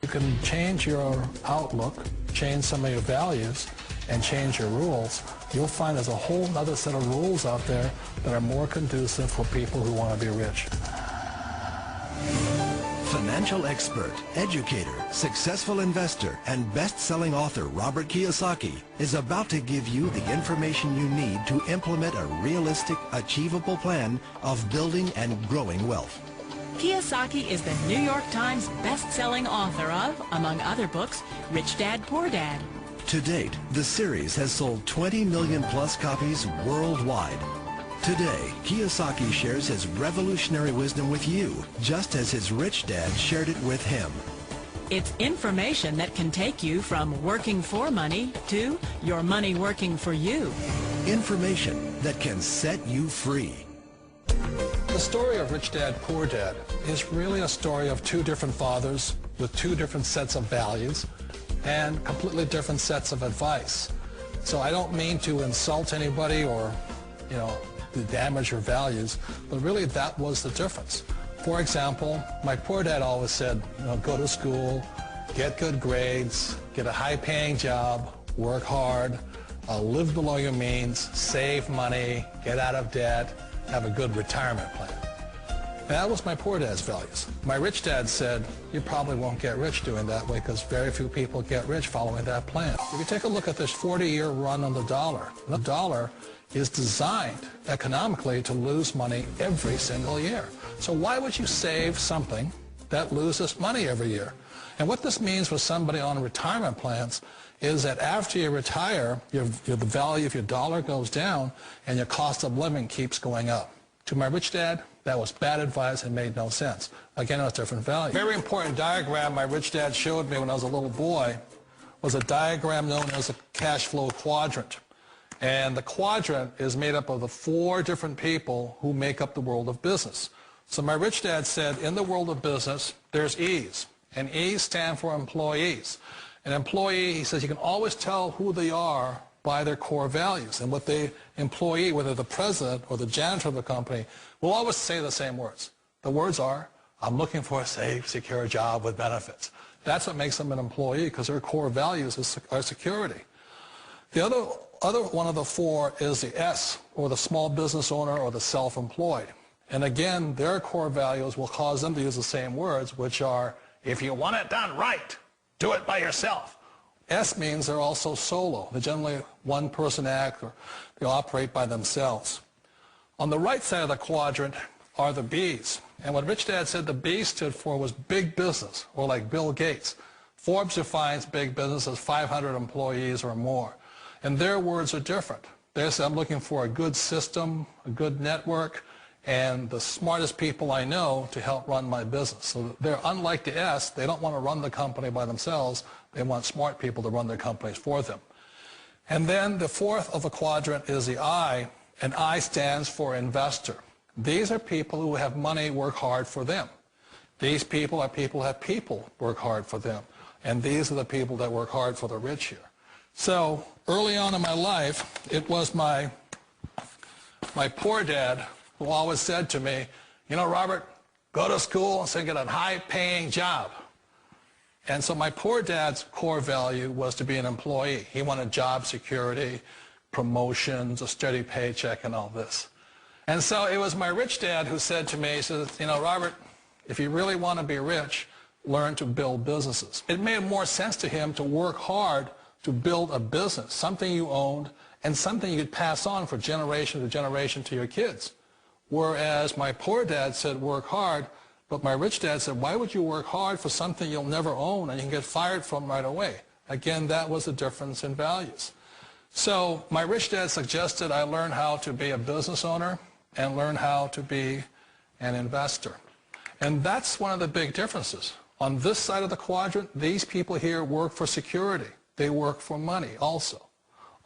You can change your outlook, change some of your values, and change your rules. You'll find there's a whole other set of rules out there that are more conducive for people who want to be rich. Financial expert, educator, successful investor, and best-selling author Robert Kiyosaki is about to give you the information you need to implement a realistic, achievable plan of building and growing wealth. Kiyosaki is the New York Times best-selling author of, among other books, Rich Dad, Poor Dad. To date, the series has sold 20 million plus copies worldwide. Today, Kiyosaki shares his revolutionary wisdom with you, just as his rich dad shared it with him. It's information that can take you from working for money to your money working for you. Information that can set you free. The story of Rich Dad, Poor Dad is really a story of two different fathers with two different sets of values and completely different sets of advice. So I don't mean to insult anybody or, to damage your values, but really that was the difference. For example, my poor dad always said, go to school, get good grades, get a high-paying job, work hard, live below your means, save money, get out of debt, have a good retirement plan. That was my poor dad's values. My rich dad said, you probably won't get rich doing that way because very few people get rich following that plan. If you take a look at this 40-year run on the dollar is designed economically to lose money every single year. So why would you save something that loses money every year? And what this means for somebody on retirement plans is that after you retire, the value of your dollar goes down and your cost of living keeps going up. To my rich dad, that was bad advice and made no sense. Again, it was different value. A very important diagram my rich dad showed me when I was a little boy was a diagram known as a cash flow quadrant. And the quadrant is made up of the four different people who make up the world of business. So my rich dad said, in the world of business, there's E's. And E's stand for employees. An employee, he says, you can always tell who they are by their core values. And what the employee, whether the president or the janitor of the company, will always say the same words. The words are, I'm looking for a safe, secure job with benefits. That's what makes them an employee, because their core values are security. The other one of the four is the S, or the small business owner or the self-employed. And again, their core values will cause them to use the same words, which are, if you want it done right, do it by yourself. S means they're also solo. They're generally one-person act, or they operate by themselves. On the right side of the quadrant are the B's. And what Rich Dad said the B stood for was big business, or like Bill Gates. Forbes defines big business as 500 employees or more. And their words are different. They say, I'm looking for a good system, a good network, and the smartest people I know to help run my business. So they're unlike the S. They don't want to run the company by themselves. They want smart people to run their companies for them. And then the fourth of the quadrant is the I, and I stands for investor. These are people who have money work hard for them. These people are people who have people work hard for them. And these are the people that work hard for the rich here. So early on in my life, it was my poor dad who always said to me, Robert, go to school and get a high-paying job. And so my poor dad's core value was to be an employee. He wanted job security, promotions, a steady paycheck, and all this. And so it was my rich dad who said to me, he says, Robert, if you really want to be rich, learn to build businesses. It made more sense to him to work hard to build a business, something you owned, and something you could pass on for generation to generation to your kids. Whereas my poor dad said work hard, but my rich dad said, why would you work hard for something you'll never own and you can get fired from right away? Again, that was the difference in values. So my rich dad suggested I learn how to be a business owner and learn how to be an investor. And that's one of the big differences. On this side of the quadrant, these people here work for security. They work for money also.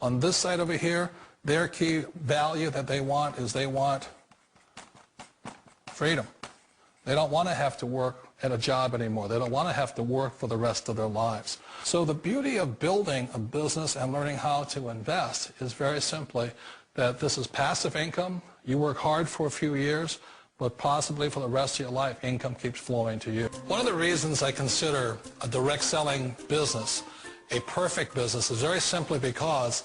On this side over here, their key value that they want is they want freedom. They don't want to have to work at a job anymore. They don't want to have to work for the rest of their lives. So the beauty of building a business and learning how to invest is very simply that this is passive income. You work hard for a few years, but possibly for the rest of your life, income keeps flowing to you. One of the reasons I consider a direct selling business a perfect business is very simply because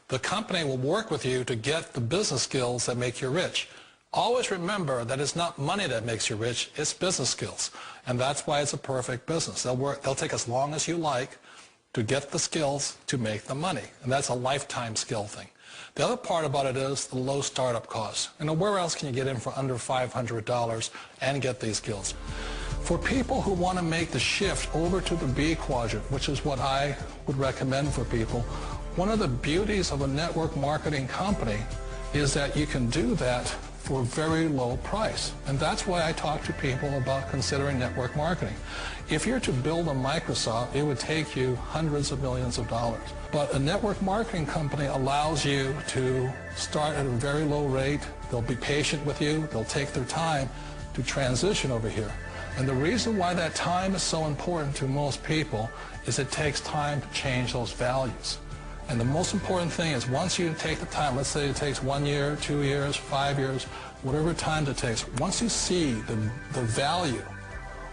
the company will work with you to get the business skills that make you rich. Always remember that it's not money that makes you rich, it's business skills. And that's why it's a perfect business. They'll take as long as you like to get the skills to make the money. And that's a lifetime skill thing. The other part about it is the low startup costs. Where else can you get in for under $500 and get these skills? For people who want to make the shift over to the B quadrant, which is what I would recommend for people, one of the beauties of a network marketing company is that you can do that for a very low price. And that's why I talk to people about considering network marketing. If you're to build a Microsoft, it would take you hundreds of millions of dollars. But a network marketing company allows you to start at a very low rate. They'll be patient with you. They'll take their time to transition over here. And the reason why that time is so important to most people is it takes time to change those values. And the most important thing is once you take the time, let's say it takes 1 year, 2 years, 5 years, whatever time it takes, once you see the value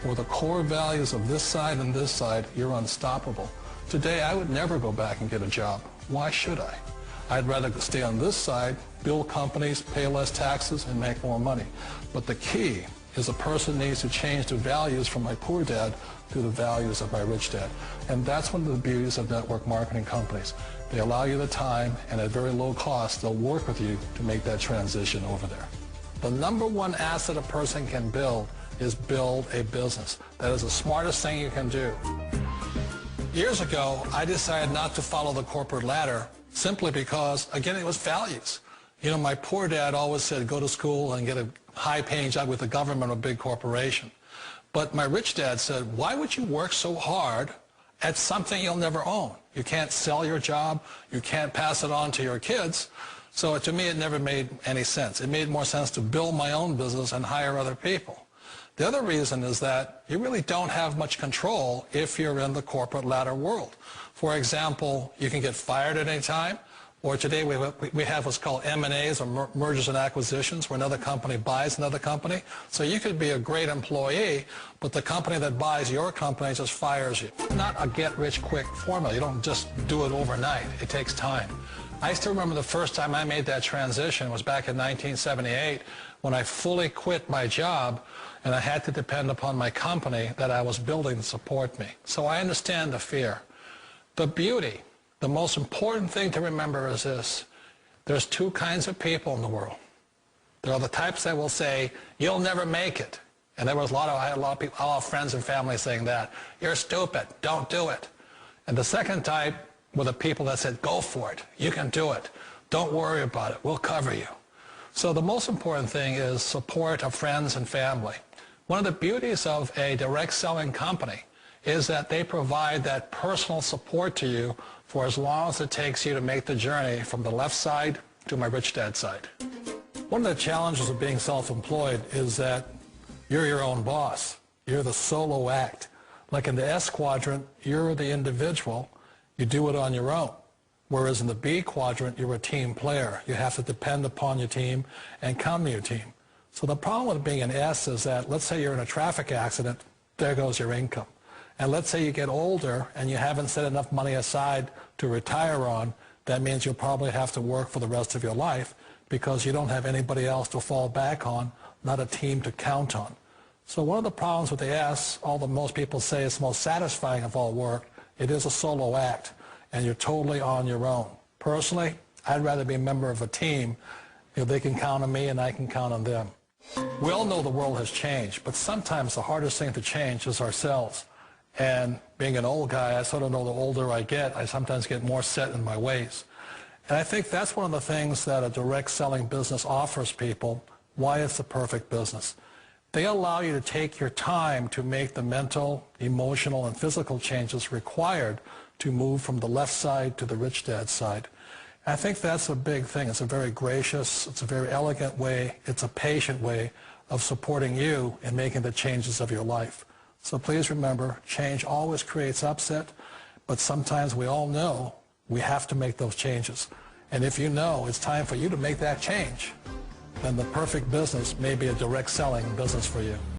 or the core values of this side and this side, you're unstoppable. Today, I would never go back and get a job. Why should I? I'd rather stay on this side, build companies, pay less taxes, and make more money. But the key is a person needs to change the values from my poor dad to the values of my rich dad. And that's one of the beauties of network marketing companies. They allow you the time, and at very low cost, they'll work with you to make that transition over there. The number one asset a person can build is build a business. That is the smartest thing you can do. Years ago, I decided not to follow the corporate ladder simply because, again, it was values. My poor dad always said, go to school and get a high-paying job with the government or a big corporation. But my rich dad said, why would you work so hard at something you'll never own? You can't sell your job. You can't pass it on to your kids. So to me, it never made any sense. It made more sense to build my own business and hire other people. The other reason is that you really don't have much control if you're in the corporate ladder world. For example, you can get fired at any time. Or today we have what's called M&As, or mergers and acquisitions, where another company buys another company. So you could be a great employee, but the company that buys your company just fires you. Not a get-rich-quick formula. You don't just do it overnight. It takes time. I still remember the first time I made that transition was back in 1978 when I fully quit my job and I had to depend upon my company that I was building to support me. So I understand the fear. The beauty. The most important thing to remember is this. There's two kinds of people in the world. There are the types that will say, you'll never make it. And I had a lot of people, a lot of friends and family saying that. You're stupid. Don't do it. And the second type were the people that said, go for it. You can do it. Don't worry about it. We'll cover you. So the most important thing is support of friends and family. One of the beauties of a direct selling company is that they provide that personal support to you for as long as it takes you to make the journey from the left side to my rich dad side. One of the challenges of being self-employed is that you're your own boss. You're the solo act. Like in the S quadrant, you're the individual. You do it on your own. Whereas in the B quadrant, you're a team player. You have to depend upon your team and count on your team. So the problem with being an S is that, let's say you're in a traffic accident, there goes your income. And let's say you get older and you haven't set enough money aside to retire on, that means you'll probably have to work for the rest of your life because you don't have anybody else to fall back on, not a team to count on. So one of the problems with the S, although most people say it's the most satisfying of all work, it is a solo act and you're totally on your own. Personally, I'd rather be a member of a team. They can count on me and I can count on them. We all know the world has changed, but sometimes the hardest thing to change is ourselves. And being an old guy, I sort of know the older I get, I sometimes get more set in my ways. And I think that's one of the things that a direct selling business offers people, why it's the perfect business. They allow you to take your time to make the mental, emotional, and physical changes required to move from the left side to the rich dad side. And I think that's a big thing. It's a very gracious, it's a very elegant way, it's a patient way of supporting you in making the changes of your life. So please remember, change always creates upset, but sometimes we all know we have to make those changes. And if you know it's time for you to make that change, then the perfect business may be a direct selling business for you.